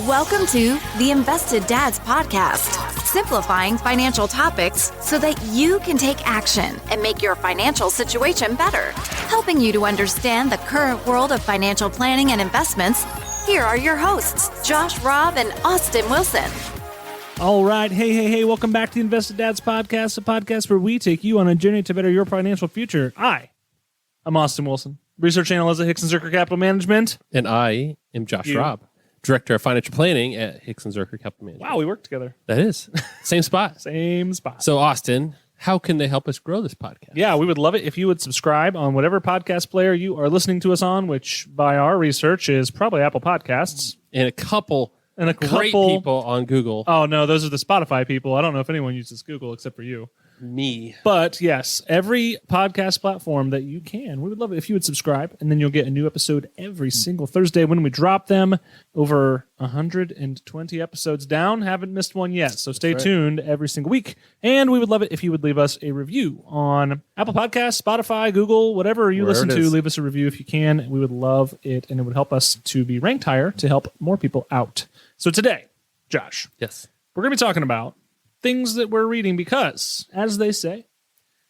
Welcome to the Invested Dads Podcast, simplifying financial topics so that you can take action and make your financial situation better. Helping you to understand the current world of financial planning and investments, here are your hosts, Josh Robb and Austin Wilson. All right. Hey, welcome back to the Invested Dads Podcast, a podcast where we take you on a journey to better your financial future. I'm Austin Wilson, research analyst at Hicks & Zerker Capital Management. And I am Josh Robb, Director of Financial Planning at Hicks & Zerker Capital Management. Wow, we work together. That is. Same spot. Same spot. So, Austin, how can they help us grow this podcast? Yeah, we would love it if you would subscribe on whatever podcast player you are listening to us on, which by our research is probably Apple Podcasts. And a couple great people on Google. Oh, no, those are the Spotify people. I don't know if anyone uses Google except for you. Me. But yes, every podcast platform that you can, we would love it if you would subscribe, and then you'll get a new episode every single Thursday when we drop them. Over 120 episodes down. Haven't missed one yet, so stay tuned every single week. And we would love it if you would leave us a review on Apple Podcasts, Spotify, Google, whatever you listen to. Leave us a review if you can. We would love it, and it would help us to be ranked higher to help more people out. So today, Josh, yes, we're going to be talking about things that we're reading because, as they say,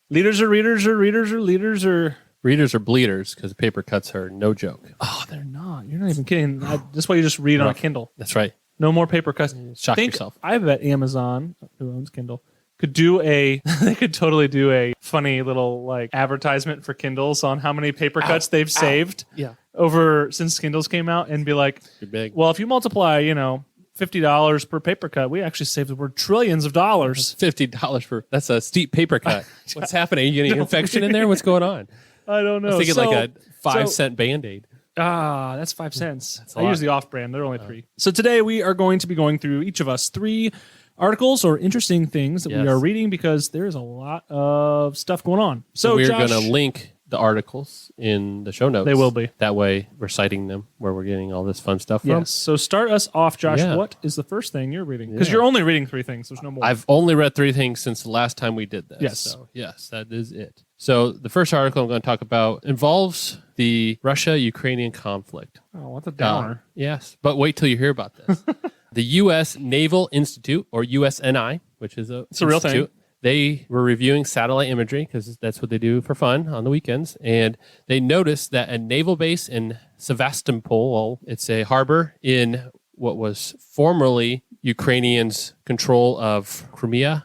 leaders are readers or readers are leaders or... Readers are bleeders because paper cuts are no joke. Oh, they're not. You're not even kidding. That's why you just read on a Kindle. That's right. No more paper cuts. Shock yourself. I bet Amazon, who owns Kindle, could do they could totally do a funny little like advertisement for Kindles on how many paper cuts they've saved over since Kindles came out and be like, you're big. Well, if you multiply, $50 per paper cut, we actually saved the word trillions of dollars. $50 for that's a steep paper cut. What's happening? Are you getting an infection in there? What's going on? I don't know. I was thinking like a 5-cent Band-Aid. That's 5 cents. That's I use the off-brand. They're only 3. So today we are going to be going through each of us 3 articles or interesting things that we are reading because there is a lot of stuff going on. So we're going to link the articles in the show notes. They will be. That way we're citing them where we're getting all this fun stuff from. Yes. So start us off, Josh. Yeah. What is the first thing you're reading? Because you're only reading 3 things. There's no more. I've only read 3 things since the last time we did this. Yes. So, yes, that is it. So the first article I'm going to talk about involves the Russia-Ukrainian conflict. Oh, what a downer. Yes, but wait till you hear about this. The U.S. Naval Institute, or USNI, which is it's a real thing. They were reviewing satellite imagery because that's what they do for fun on the weekends. And they noticed that a naval base in Sevastopol, it's a harbor in what was formerly Ukrainians' control of Crimea,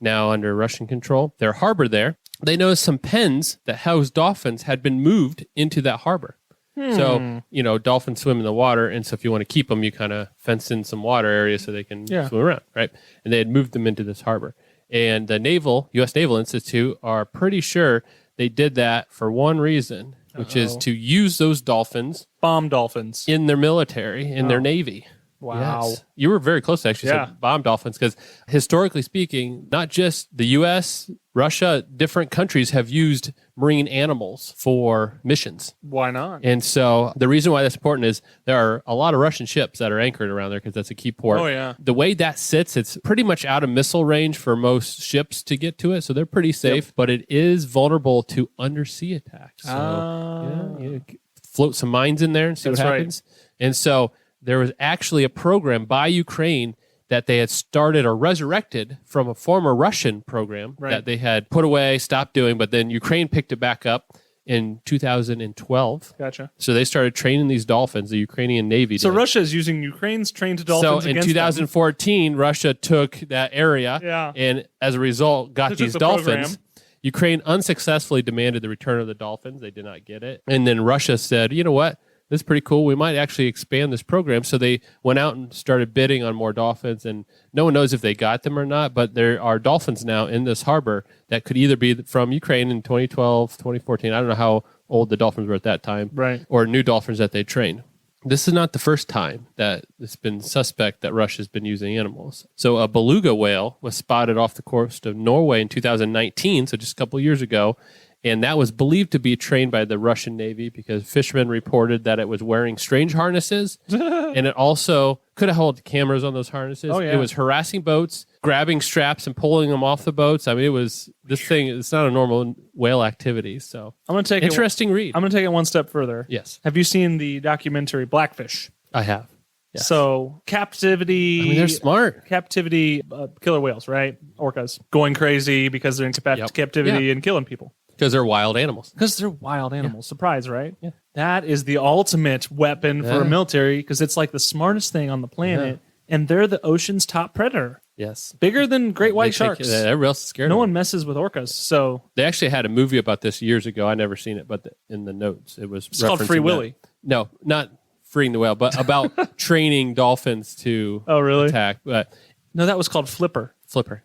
now under Russian control. Their harbor there, they noticed some pens that housed dolphins had been moved into that harbor. So, dolphins swim in the water, and so if you want to keep them, you kind of fence in some water areas so they can swim around, right? And they had moved them into this harbor. And the U.S. Naval Institute are pretty sure they did that for one reason, which is to use those dolphins. Bomb dolphins. In their military, in their Navy. Wow. Yes. You were very close, actually, to bomb dolphins, because historically speaking, not just the U.S., Russia, different countries have used marine animals for missions. Why not? And so the reason why that's important is there are a lot of Russian ships that are anchored around there because that's a key port. Oh, yeah. The way that sits, it's pretty much out of missile range for most ships to get to it, so they're pretty safe, but it is vulnerable to undersea attacks. So, you float some mines in there and see what happens. Right. And so there was actually a program by Ukraine that they had started or resurrected from a former Russian program that they had put away, stopped doing, but then Ukraine picked it back up in 2012. Gotcha. So they started training these dolphins, the Ukrainian Navy. So Russia is using Ukraine's trained dolphins against in 2014, Russia took that area and as a result got these dolphins. Ukraine unsuccessfully demanded the return of the dolphins. They did not get it. And then Russia said, you know what? This is pretty cool. We might actually expand this program. So they went out and started bidding on more dolphins, and no one knows if they got them or not, but there are dolphins now in this harbor that could either be from Ukraine in 2012, 2014. I don't know how old the dolphins were at that time, or new dolphins that they trained. This is not the first time that it's been suspect that Russia's been using animals. So a beluga whale was spotted off the coast of Norway in 2019, so just a couple of years ago, and that was believed to be trained by the Russian Navy because fishermen reported that it was wearing strange harnesses, and it also could have held cameras on those harnesses. Oh, yeah. It was harassing boats, grabbing straps and pulling them off the boats. I mean, it's not a normal whale activity. So I'm gonna take interesting read. I'm going to take it one step further. Yes. Have you seen the documentary Blackfish? I have. Yes. So captivity. I mean, they're smart. Captivity, killer whales, right? Orcas going crazy because they're in captivity and killing people. Because they're wild animals. Because they're wild animals. Yeah. Surprise, right? Yeah. That is the ultimate weapon for a military because it's like the smartest thing on the planet. Yeah. And they're the ocean's top predator. Yes. Bigger than great white sharks. Everybody else is scared. No one messes with orcas. So they actually had a movie about this years ago. I never seen it, but in the notes it was. It's called Free Willy. No, not freeing the whale, but about training dolphins to attack. But no, that was called Flipper.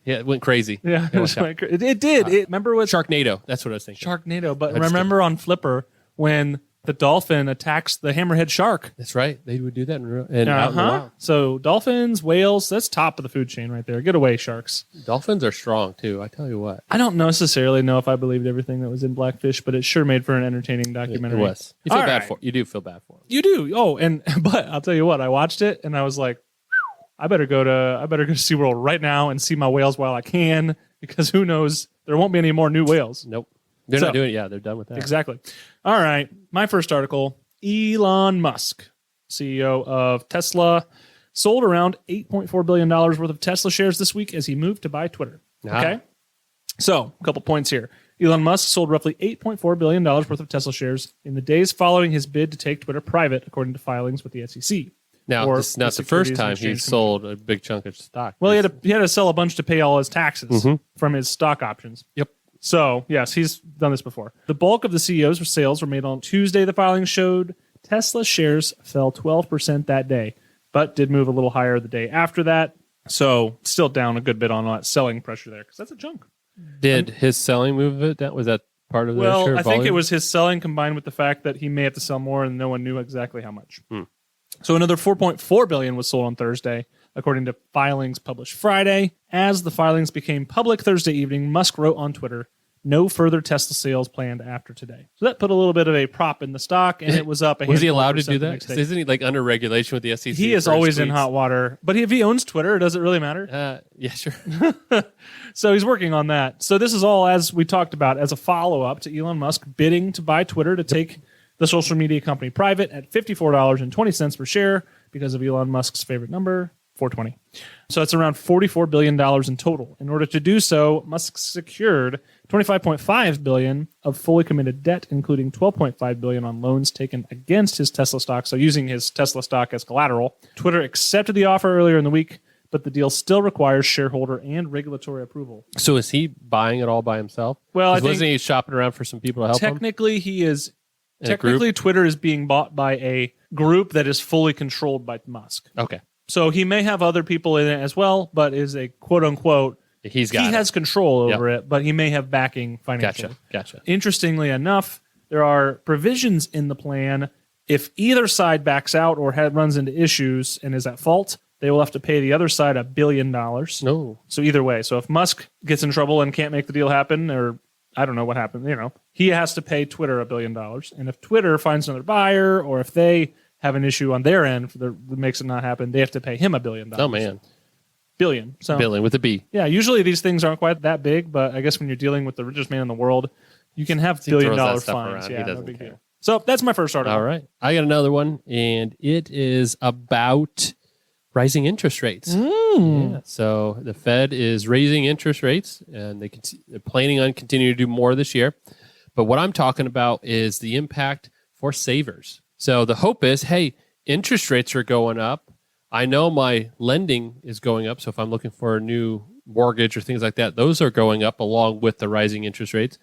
Yeah, it went crazy. Yeah, it did. Remember what Sharknado? That's what I was thinking. Sharknado. But remember on Flipper when the dolphin attacks the hammerhead shark? That's right. They would do that in out in the wild. So dolphins, whales, that's top of the food chain right there. Get away, sharks. Dolphins are strong too. I tell you what. I don't necessarily know if I believed everything that was in Blackfish, but it sure made for an entertaining documentary. It was. You feel bad for. You do feel bad for them. You do. Oh, but I'll tell you what. I watched it and I was like, I better go to SeaWorld right now and see my whales while I can, because who knows, there won't be any more new whales. Nope. They're not doing it. Yeah, they're done with that. Exactly. All right. My first article, Elon Musk, CEO of Tesla, sold around $8.4 billion worth of Tesla shares this week as he moved to buy Twitter. Okay. So a couple points here. Elon Musk sold roughly $8.4 billion worth of Tesla shares in the days following his bid to take Twitter private, according to filings with the SEC. Now, this is not the first time he's sold a big chunk of stock. Well, he had to sell a bunch to pay all his taxes from his stock options. Yep. So, yes, he's done this before. The bulk of the CEO's sales were made on Tuesday. The filing showed Tesla shares fell 12% that day, but did move a little higher the day after that. So, still down a good bit on that selling pressure there, because that's a chunk. Did his selling move it down? Was that part of the Well, I think it was his selling combined with the fact that he may have to sell more and no one knew exactly how much. So another $4.4 billion was sold on Thursday, according to filings published Friday. As the filings became public Thursday evening, Musk wrote on Twitter, "No further Tesla sales planned after today." So that put a little bit of a prop in the stock, and it was up. Was he allowed to do that? Isn't he like under regulation with the SEC? He is always in hot water. But if he owns Twitter, does it really matter? Yeah, sure. So he's working on that. So this is all, as we talked about, as a follow-up to Elon Musk bidding to buy Twitter to take the social media company private at $54.20 per share because of Elon Musk's favorite number, 420. So it's around $44 billion in total. In order to do so, Musk secured $25.5 billion of fully committed debt, including $12.5 billion on loans taken against his Tesla stock, so using his Tesla stock as collateral. Twitter accepted the offer earlier in the week, but the deal still requires shareholder and regulatory approval. So is he buying it all by himself? Well, I think wasn't he shopping around for some people to help him? Technically, he is. Technically, Twitter is being bought by a group that is fully controlled by Musk. Okay. So he may have other people in it as well, but is a quote-unquote, he has control over it, but he may have backing financially. Gotcha. Interestingly enough, there are provisions in the plan. If either side backs out or runs into issues and is at fault, they will have to pay the other side $1 billion. No. So either way. So if Musk gets in trouble and can't make the deal happen, or I don't know what happened, he has to pay Twitter $1 billion. And if Twitter finds another buyer, or if they have an issue on their end that makes it not happen, they have to pay him $1 billion. Oh, man. Billion. So, billion with a B. Yeah, usually these things aren't quite that big, but I guess when you're dealing with the richest man in the world, you can have $1 billion fines. Yeah, no big deal. So that's my first article. All right. I got another one, and it is about rising interest rates. Yeah, so the Fed is raising interest rates, and they're planning on continuing to do more this year. But what I'm talking about is the impact for savers. So the hope is, hey, interest rates are going up. I know my lending is going up. So if I'm looking for a new mortgage or things like that, those are going up along with the rising interest rates.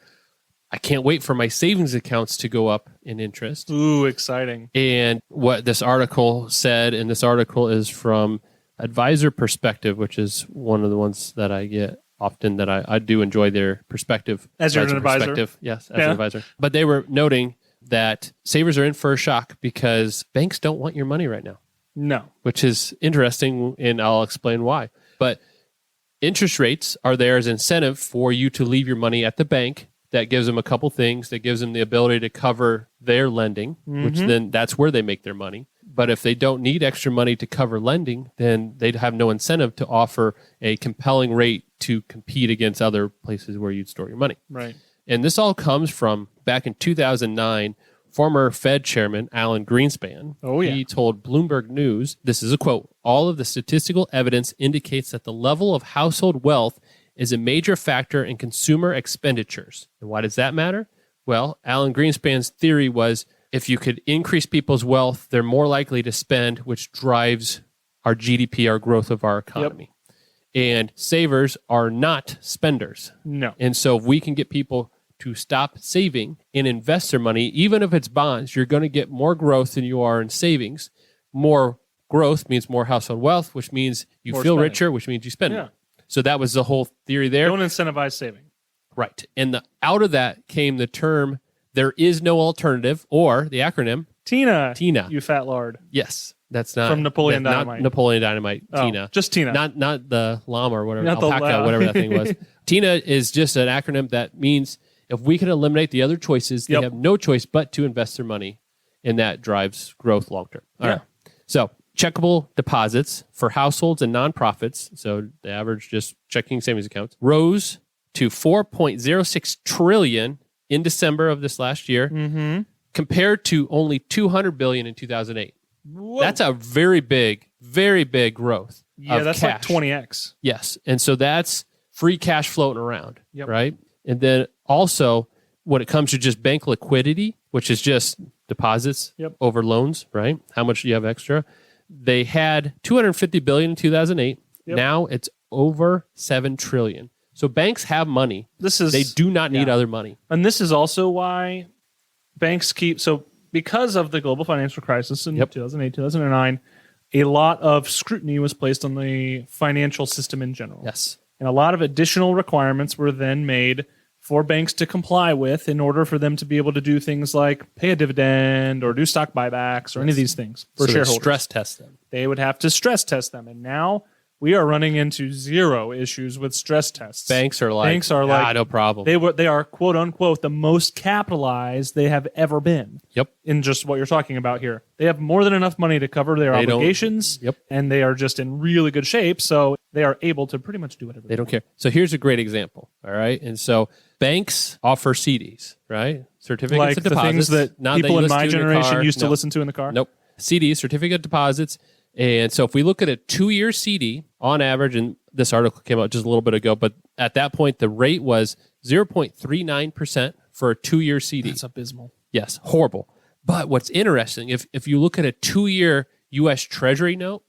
I can't wait for my savings accounts to go up in interest. Ooh, exciting. And what this article said, and this article is from Advisor Perspective, which is one of the ones that I get often, that I do enjoy their perspective. As you're an advisor? Yes, as an advisor. But they were noting that savers are in for a shock because banks don't want your money right now. No. Which is interesting, and I'll explain why. But interest rates are there as incentive for you to leave your money at the bank. That gives them a couple things. That gives them the ability to cover their lending, which then that's where they make their money. But if they don't need extra money to cover lending, then they'd have no incentive to offer a compelling rate to compete against other places where you'd store your money. Right. And this all comes from back in 2009 former Fed chairman, Alan Greenspan, he told Bloomberg News, this is a quote, "All of the statistical evidence indicates that the level of household wealth is a major factor in consumer expenditures." And why does that matter? Well, Alan Greenspan's theory was if you could increase people's wealth, they're more likely to spend, which drives our GDP, our growth of our economy. And savers are not spenders. No. And so if we can get people to stop saving and invest their money, even if it's bonds, you're going to get more growth than you are in savings. More growth means more household wealth, which means you feel richer, which means you spend more. So that was the whole theory there. Don't incentivize saving. Right. And out of that came the term, there is no alternative, or the acronym, Tina. Tina. You fat lard. Yes. That's not from Napoleon Dynamite. Dynamite. Napoleon Dynamite. Oh, Tina. Just Tina. Not the llama or whatever. Not alpaca, whatever that thing was. Tina is just an acronym that means if we can eliminate the other choices, they have no choice but to invest their money, and that drives growth long term. All right. So checkable deposits for households and nonprofits, so the average just checking savings accounts, rose to $4.06 trillion in December of this last year, compared to only $200 billion in 2008. Whoa. That's a very big growth. Yeah, that's cash. like 20x. Yes. And so that's free cash floating around, right? And then also when it comes to just bank liquidity, which is just deposits over loans, right? How much do you have extra? They had $250 billion in 2008. Now it's over $7 trillion. So banks have money. They do not need other money. And this is also why banks because of the global financial crisis in 2008, 2009, a lot of scrutiny was placed on the financial system in general. Yes. And a lot of additional requirements were then made for banks to comply with in order for them to be able to do things like pay a dividend or do stock buybacks or any of these things for shareholders. Stress test them. They would have to stress test them. And now we are running into zero issues with stress tests. Banks are like, no problem. They are, quote unquote, the most capitalized they have ever been. In just what you're talking about here. They have more than enough money to cover their obligations. And they are just in really good shape. So they are able to pretty much do whatever they don't care. So here's a great example. All right. And so banks offer CDs, right? Certificates of deposits. The things that people in my generation used to listen to in the car? Nope. CDs, certificate of deposits. And so if we look at a 2-year CD on average, and this article came out just a little bit ago, but at that point, the rate was 0.39% for a 2-year CD. That's abysmal. Yes, horrible. But what's interesting, if you look at a 2-year U.S. Treasury note,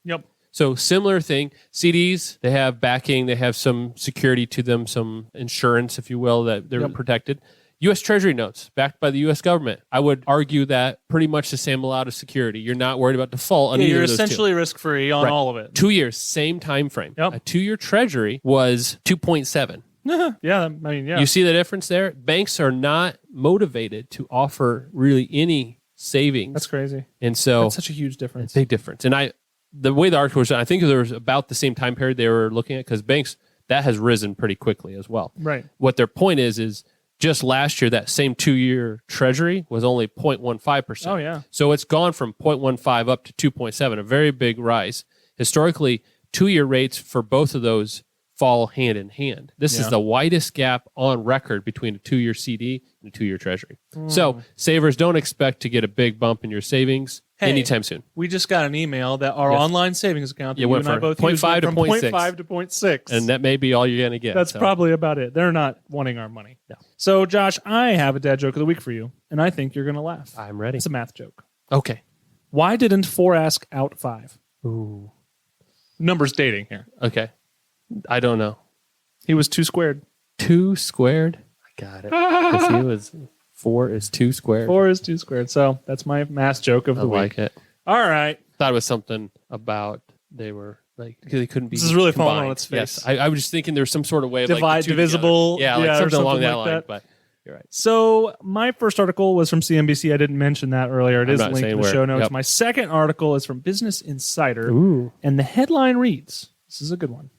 so similar thing, CDs, they have backing, they have some security to them, some insurance, if you will, that they're protected. U.S. Treasury notes backed by the U.S. government, I would argue that pretty much the same amount of security. You're not worried about default on either you're of those essentially risk-free on all of it. 2 years, same time frame. A 2-year Treasury was 2.7. You see the difference there? Banks are not motivated to offer really any savings. That's crazy. And so that's such a huge difference. Big difference. And the way the article was done, I think there was about the same time period they were looking at, because banks, that has risen pretty quickly as well. Right. What their point is just last year, that same 2-year Treasury was only 0.15%. Oh, yeah. So it's gone from 0.15 up to 2.7, a very big rise. Historically, 2-year rates for both of those fall hand in hand. This is the widest gap on record between a 2-year CD and a 2-year Treasury. So savers, don't expect to get a big bump in your savings anytime soon. We just got an email that our online savings account that went you and I from both 0.5 to 0.6. 0.5 to 0.6. And that may be all you're going to get. That's probably about it. They're not wanting our money. No. So, Josh, I have a dad joke of the week for you, and I think you're going to laugh. I'm ready. It's a math joke. Okay. Why didn't 4 ask out 5? Ooh. Numbers dating here. Okay. I don't know. He was 2 squared. 2 squared? I got it. Because he was 4 is 2 squared. 4 is 2 squared. So that's my math joke of the week. I like it. All right. Thought it was something about they were like, they couldn't be. This is really combined. falling on its face. Yes. I was just thinking there's some sort of way of divide, divisible. Yeah, like something along that like line. That. But you're right. So my first article was from CNBC. I didn't mention that earlier. It is linked in the show notes. Yep. My second article is from Business Insider. Ooh. And the headline reads, this is a good one.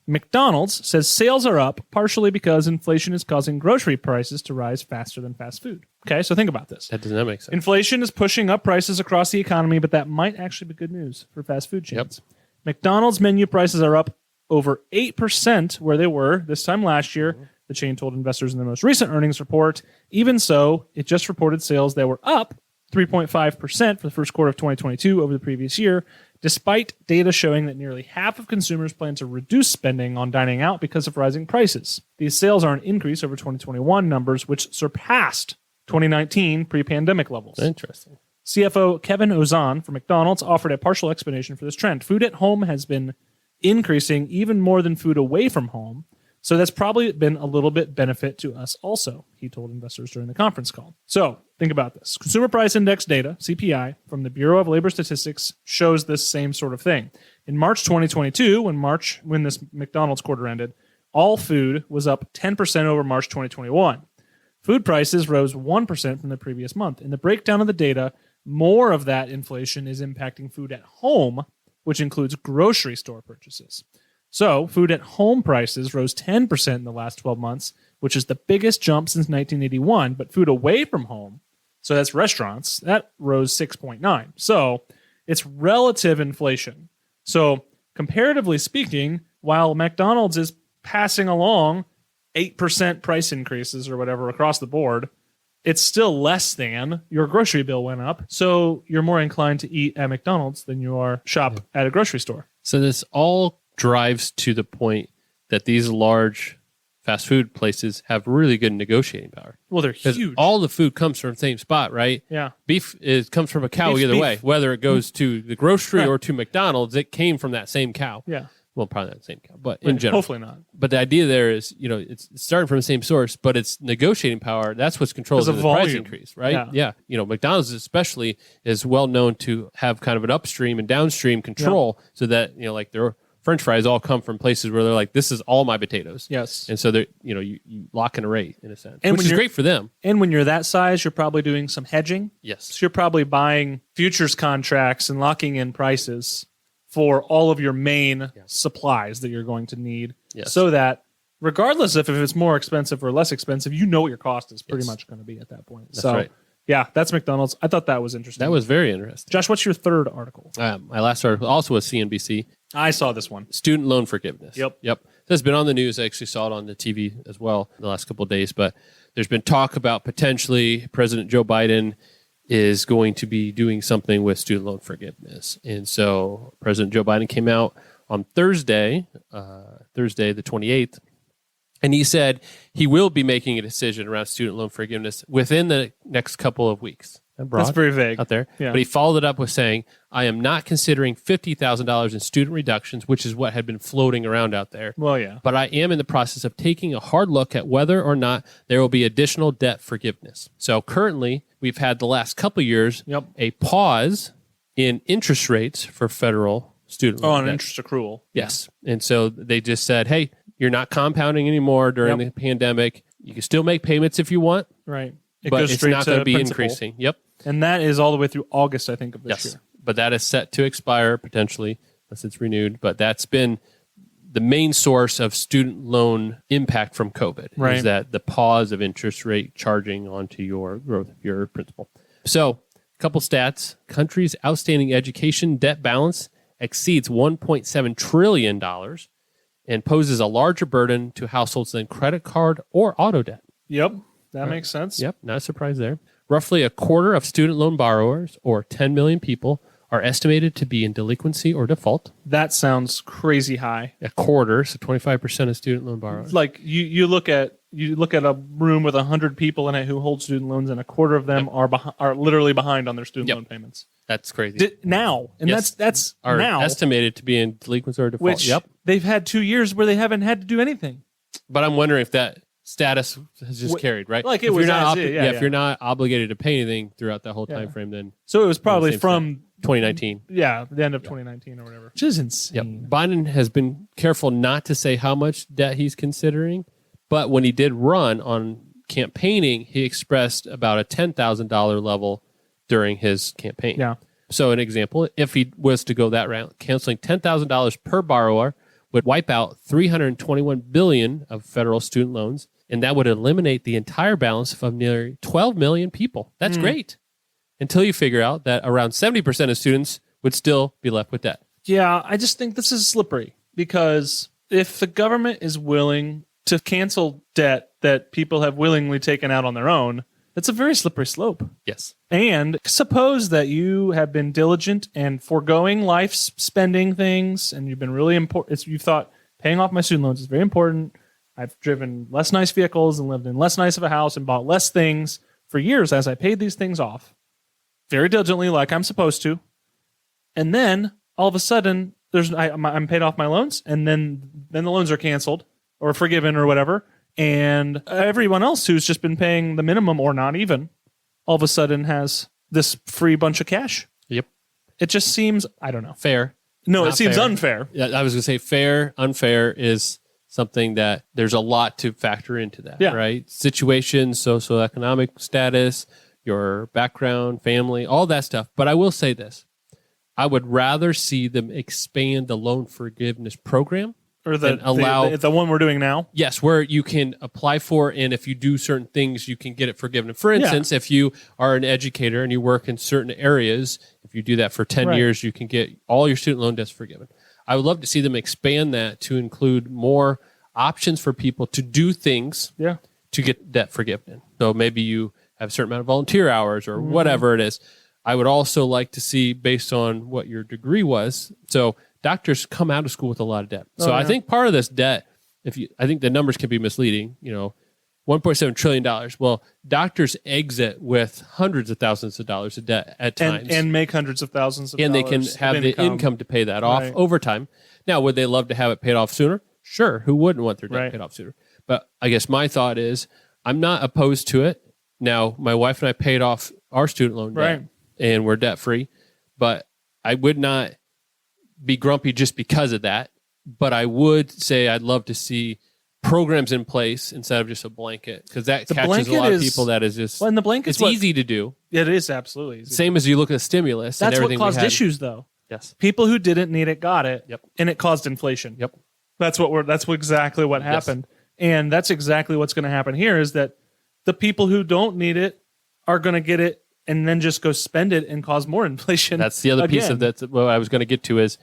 McDonald's says sales are up partially because inflation is causing grocery prices to rise faster than fast food. Okay, so think about this. That does not make sense. Inflation is pushing up prices across the economy, but that might actually be good news for fast food chains. McDonald's menu prices are up over 8% where they were this time last year, the chain told investors in the most recent earnings report. Even so, it just reported sales that were up 3.5% for the first quarter of 2022 over the previous year, despite data showing that nearly half of consumers plan to reduce spending on dining out because of rising prices. These sales are an increase over 2021 numbers, which surpassed 2019 pre-pandemic levels. Interesting. CFO Kevin Ozan from McDonald's offered a partial explanation for this trend. Food at home has been increasing even more than food away from home, so that's probably been a little bit benefit to us also, he told investors during the conference call. So think about this. Consumer Price Index data, CPI, from the Bureau of Labor Statistics shows this same sort of thing. In March 2022, when this McDonald's quarter ended, all food was up 10% over March 2021. Food prices rose 1% from the previous month. In the breakdown of the data, more of that inflation is impacting food at home, which includes grocery store purchases. So, food at home prices rose 10% in the last 12 months, which is the biggest jump since 1981. But food away from home, so that's restaurants, that rose 6.9%. So, it's relative inflation. So, comparatively speaking, while McDonald's is passing along 8% price increases or whatever across the board, it's still less than your grocery bill went up. So, you're more inclined to eat at McDonald's than you are shop at a grocery store. So, this all drives to the point that these large fast food places have really good negotiating power. Well, they're huge. All the food comes from the same spot, right? Yeah. Beef comes from a cow either way. Whether it goes to the grocery or to McDonald's, it came from that same cow. Yeah. Well, probably not the same cow, but in general. Hopefully not. But the idea there is, it's starting from the same source, but it's negotiating power. That's what's controlling the price increase, right? Yeah. McDonald's especially is well known to have kind of an upstream and downstream control so that, like their French fries all come from places where they're like, this is all my potatoes. Yes. And so they're, you lock in a rate in a sense, and which is great for them. And when you're that size, you're probably doing some hedging. Yes. So you're probably buying futures contracts and locking in prices for all of your main supplies that you're going to need. Yes. So that regardless of if it's more expensive or less expensive, you know what your cost is pretty much going to be at that point. That's right. Yeah, that's McDonald's. I thought that was interesting. That was very interesting. Josh, what's your third article? My last article also was CNBC. I saw this one. Student loan forgiveness. Yep. That's been on the news. I actually saw it on the TV as well the last couple of days. But there's been talk about potentially President Joe Biden is going to be doing something with student loan forgiveness. And so President Joe Biden came out on Thursday the 28th, and he said he will be making a decision around student loan forgiveness within the next couple of weeks. That's very vague out there. Yeah. But he followed it up with saying, I am not considering $50,000 in student reductions, which is what had been floating around out there. Well, yeah. But I am in the process of taking a hard look at whether or not there will be additional debt forgiveness. So currently, we've had the last couple of years a pause in interest rates for federal student loan on debt. Interest accrual. Yes. And so they just said, hey, you're not compounding anymore during the pandemic. You can still make payments if you want. Right. But it's not going to be increasing. Yep. And that is all the way through August, I think, of this year. But that is set to expire potentially, unless it's renewed. But that's been the main source of student loan impact from COVID, is that the pause of interest rate charging onto your growth of your principal. So, a couple stats. Country's outstanding education debt balance exceeds $1.7 trillion and poses a larger burden to households than credit card or auto debt. Yep. That makes sense. Yep. Not a surprise there. Roughly a quarter of student loan borrowers, or 10 million people, are estimated to be in delinquency or default. That sounds crazy high. A quarter, so 25% of student loan borrowers. Like you look at a room with 100 people in it who hold student loans, and a quarter of them are literally behind on their student loan payments. That's crazy. Now, and that's are now estimated to be in delinquency or default. Which they've had 2 years where they haven't had to do anything. But I'm wondering if that status has just carried, right? Like if you're not if you're not obligated to pay anything throughout that whole time frame, then so it was probably from 2019. Yeah, the end of 2019 or whatever. Which is insane. Yep. Biden has been careful not to say how much debt he's considering, but when he did run on campaigning, he expressed about a $10,000 level during his campaign. Yeah. So an example, if he was to go that route, canceling $10,000 per borrower would wipe out $321 billion of federal student loans, and that would eliminate the entire balance of nearly 12 million people. That's great. Until you figure out that around 70% of students would still be left with debt. Yeah, I just think this is slippery because if the government is willing to cancel debt that people have willingly taken out on their own, it's a very slippery slope. Yes. And suppose that you have been diligent and foregoing life's spending things, and you've been really important. You thought paying off my student loans is very important. I've driven less nice vehicles and lived in less nice of a house and bought less things for years as I paid these things off very diligently, like I'm supposed to. And then all of a sudden, I'm paid off my loans, and then the loans are canceled or forgiven or whatever. And everyone else who's just been paying the minimum or not even, all of a sudden has this free bunch of cash. Yep. It just seems, I don't know. Fair. No, Not it seems fair. unfair. Yeah, I was going to say fair, unfair is something that there's a lot to factor into that, right? Situation, socioeconomic status, your background, family, all that stuff. But I will say this. I would rather see them expand the loan forgiveness program. Or the one we're doing now? Yes, where you can apply for, and if you do certain things, you can get it forgiven. For instance, if you are an educator and you work in certain areas, if you do that for 10 years, you can get all your student loan debts forgiven. I would love to see them expand that to include more options for people to do things to get debt forgiven. So maybe you have a certain amount of volunteer hours or whatever it is. I would also like to see, based on what your degree was, so doctors come out of school with a lot of debt. So I think part of this debt, I think the numbers can be misleading, $1.7 trillion. Well, doctors exit with hundreds of thousands of dollars of debt at times. And make hundreds of thousands of dollars. And they can have the income to pay that off over time. Now, would they love to have it paid off sooner? Sure. Who wouldn't want their debt paid off sooner? But I guess my thought is I'm not opposed to it. Now, my wife and I paid off our student loan debt and we're debt free. But I would not be grumpy just because of that. But I would say I'd love to see programs in place instead of just a blanket, because that catches a lot of people. That is just and the blanket's easy to do. It is absolutely easy. Same as you look at the stimulus. That's and everything what caused issues, though. Yes, people who didn't need it got it. Yep, and it caused inflation. Yep, that's exactly what happened, and that's exactly what's going to happen here. Is that the people who don't need it are going to get it and then just go spend it and cause more inflation. That's the other piece of that. What I was going to get to is,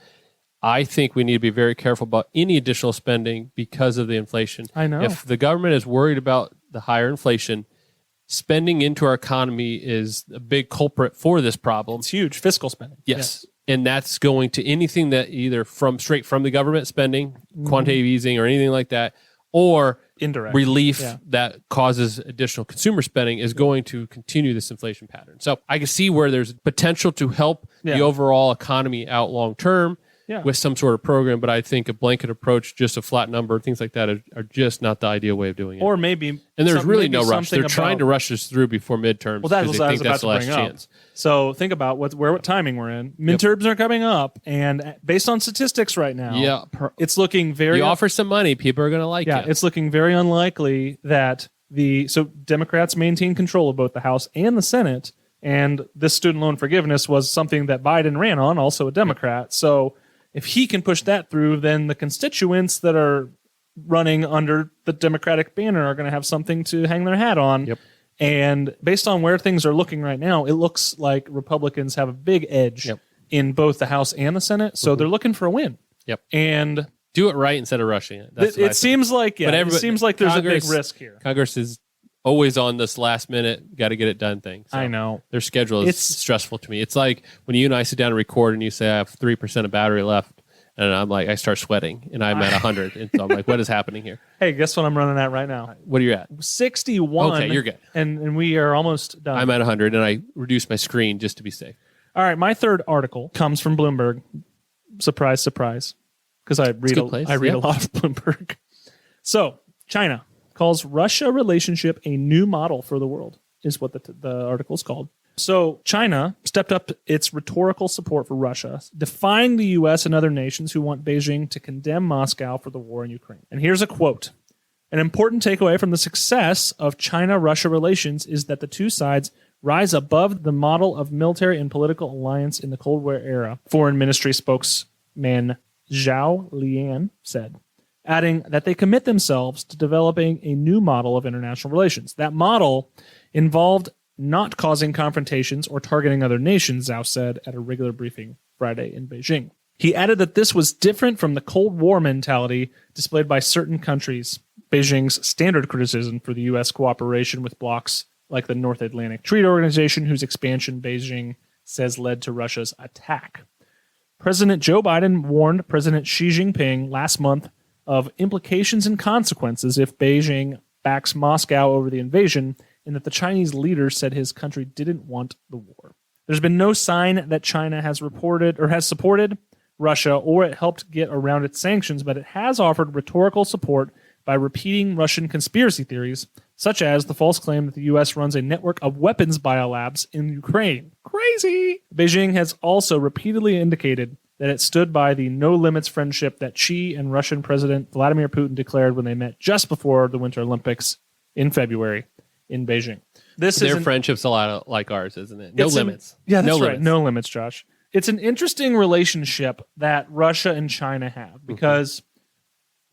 I think we need to be very careful about any additional spending because of the inflation. I know. If the government is worried about the higher inflation, spending into our economy is a big culprit for this problem. It's huge. Fiscal spending. Yes. And that's going to anything that either straight from the government spending, quantitative easing or anything like that, or indirect relief that causes additional consumer spending is going to continue this inflation pattern. So I can see where there's potential to help the overall economy out long term. With some sort of program, but I think a blanket approach, just a flat number, things like that are just not the ideal way of doing it. Or maybe, and there's really no rush. They're trying to rush us through before midterms. Well, that's what I was about to bring up. So think about what timing we're in. Midterms are coming up, and based on statistics right now, it's looking very. You offer some money, people are going to like it. It's looking very unlikely that Democrats maintain control of both the House and the Senate, and this student loan forgiveness was something that Biden ran on, also a Democrat. So if he can push that through, then the constituents that are running under the Democratic banner are going to have something to hang their hat on. Yep. And based on where things are looking right now, it looks like Republicans have a big edge in both the House and the Senate. So they're looking for a win. Yep. And do it right instead of rushing it. It seems like it seems like there's a big risk here. Congress is always on this last minute, got to get it done thing. So I know. Their schedule is stressful to me. It's like when you and I sit down and record and you say, I have 3% of battery left. And I'm like, I start sweating and I'm at 100. And so I'm like, what is happening here? Hey, guess what I'm running at right now? What are you at? 61. Okay, you're good. And we are almost done. I'm at 100 and I reduced my screen just to be safe. All right. My third article comes from Bloomberg. Surprise, surprise. Because I read a lot of Bloomberg. So China calls Russia relationship a new model for the world, is what the article is called. So China stepped up its rhetorical support for Russia, defying the U.S. and other nations who want Beijing to condemn Moscow for the war in Ukraine. And here's a quote. An important takeaway from the success of China-Russia relations is that the two sides rise above the model of military and political alliance in the Cold War era, Foreign Ministry spokesman Zhao Lian said, adding that they commit themselves to developing a new model of international relations. That model involved not causing confrontations or targeting other nations, Zhao said at a regular briefing Friday in Beijing. He added that this was different from the Cold War mentality displayed by certain countries Beijing's standard criticism for the U.S. cooperation with blocs like the North Atlantic Treaty Organization, whose expansion Beijing says led to Russia's attack. President Joe Biden warned President Xi Jinping last month of implications and consequences if Beijing backs Moscow over the invasion, and that the Chinese leader said his country didn't want the war. There's been no sign that China has supported Russia or it helped get around its sanctions, but it has offered rhetorical support by repeating Russian conspiracy theories, such as the false claim that the U.S. runs a network of weapons biolabs in Ukraine. Crazy! Beijing has also repeatedly indicated that it stood by the no-limits friendship that Xi and Russian President Vladimir Putin declared when they met just before the Winter Olympics in February in Beijing. Their friendship's a lot like ours, isn't it? No limits. Yeah, that's right. No limits, Josh. It's an interesting relationship that Russia and China have because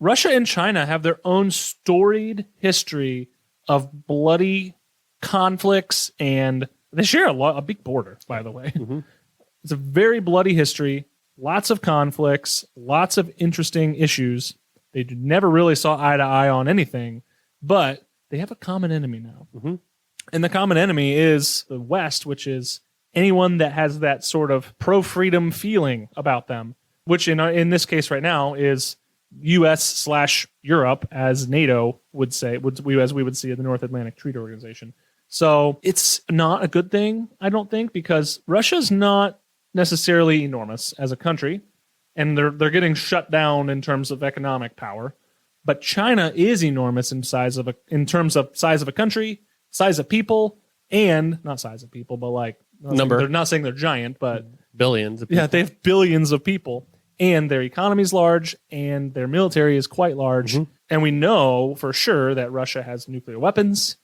Russia and China have their own storied history of bloody conflicts, and they share a big border, by the way. It's a very bloody history, lots of conflicts, lots of interesting issues. They never really saw eye to eye on anything, but they have a common enemy now. And the common enemy is the West, which is anyone that has that sort of pro-freedom feeling about them, which in this case right now is U.S./Europe, as NATO would say, as we would see in the North Atlantic Treaty Organization. So it's not a good thing, I don't think, because Russia's not necessarily enormous as a country, and they're getting shut down in terms of economic power. But China is enormous in terms of size of a country, size of people, and not size of people, but like number. They're not saying they're giant, but billions of people. Yeah, they have billions of people. And their economy is large, and their military is quite large. And we know for sure that Russia has nuclear weapons.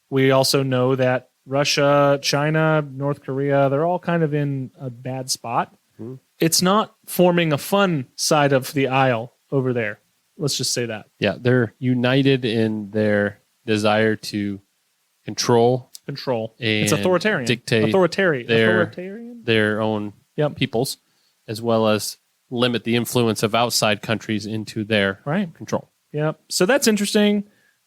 We also know that Russia, China, North Korea, they're all kind of in a bad spot. It's not forming a fun side of the aisle over there. Let's just say that. Yeah, they're united in their desire to control. It's authoritarian. Dictate their own peoples, as well as limit the influence of outside countries into their control. Yep. So that's interesting.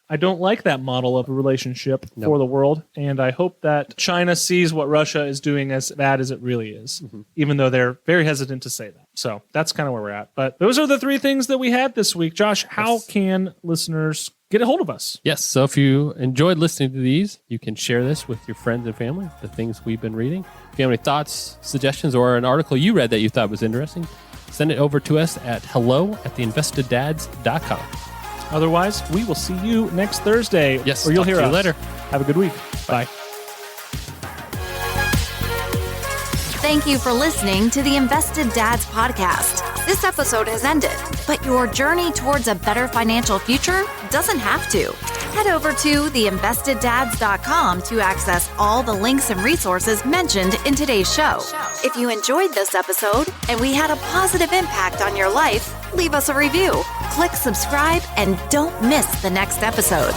I don't like that model of a relationship for the world, and I hope that China sees what Russia is doing as bad as it really is, even though they're very hesitant to say that. So that's kind of where we're at. But those are the three things that we had this week. Josh, how can listeners get a hold of us? Yes, so if you enjoyed listening to these, you can share this with your friends and family, the things we've been reading. If you have any thoughts, suggestions, or an article you read that you thought was interesting, send it over to us at hello@theinvesteddads.com. Otherwise, we will see you next Thursday. Yes, or you'll hear us later. Have a good week. Bye. Thank you for listening to the Invested Dads podcast. This episode has ended, but your journey towards a better financial future doesn't have to. Head over to theinvesteddads.com to access all the links and resources mentioned in today's show. If you enjoyed this episode and we had a positive impact on your life, leave us a review, click subscribe, and don't miss the next episode.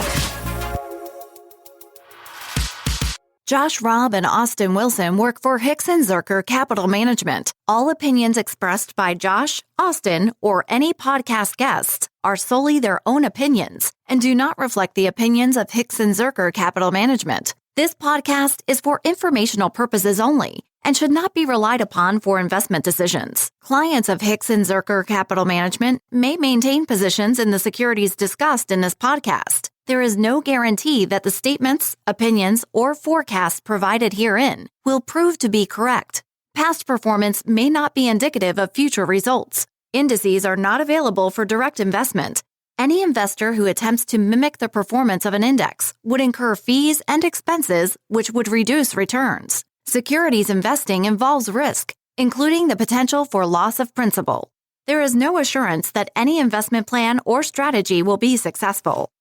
Josh Robb and Austin Wilson work for Hicks & Zerker Capital Management. All opinions expressed by Josh, Austin, or any podcast guests are solely their own opinions and do not reflect the opinions of Hicks & Zerker Capital Management. This podcast is for informational purposes only and should not be relied upon for investment decisions. Clients of Hicks & Zerker Capital Management may maintain positions in the securities discussed in this podcast. There is no guarantee that the statements, opinions, or forecasts provided herein will prove to be correct. Past performance may not be indicative of future results. Indices are not available for direct investment. Any investor who attempts to mimic the performance of an index would incur fees and expenses which would reduce returns. Securities investing involves risk, including the potential for loss of principal. There is no assurance that any investment plan or strategy will be successful.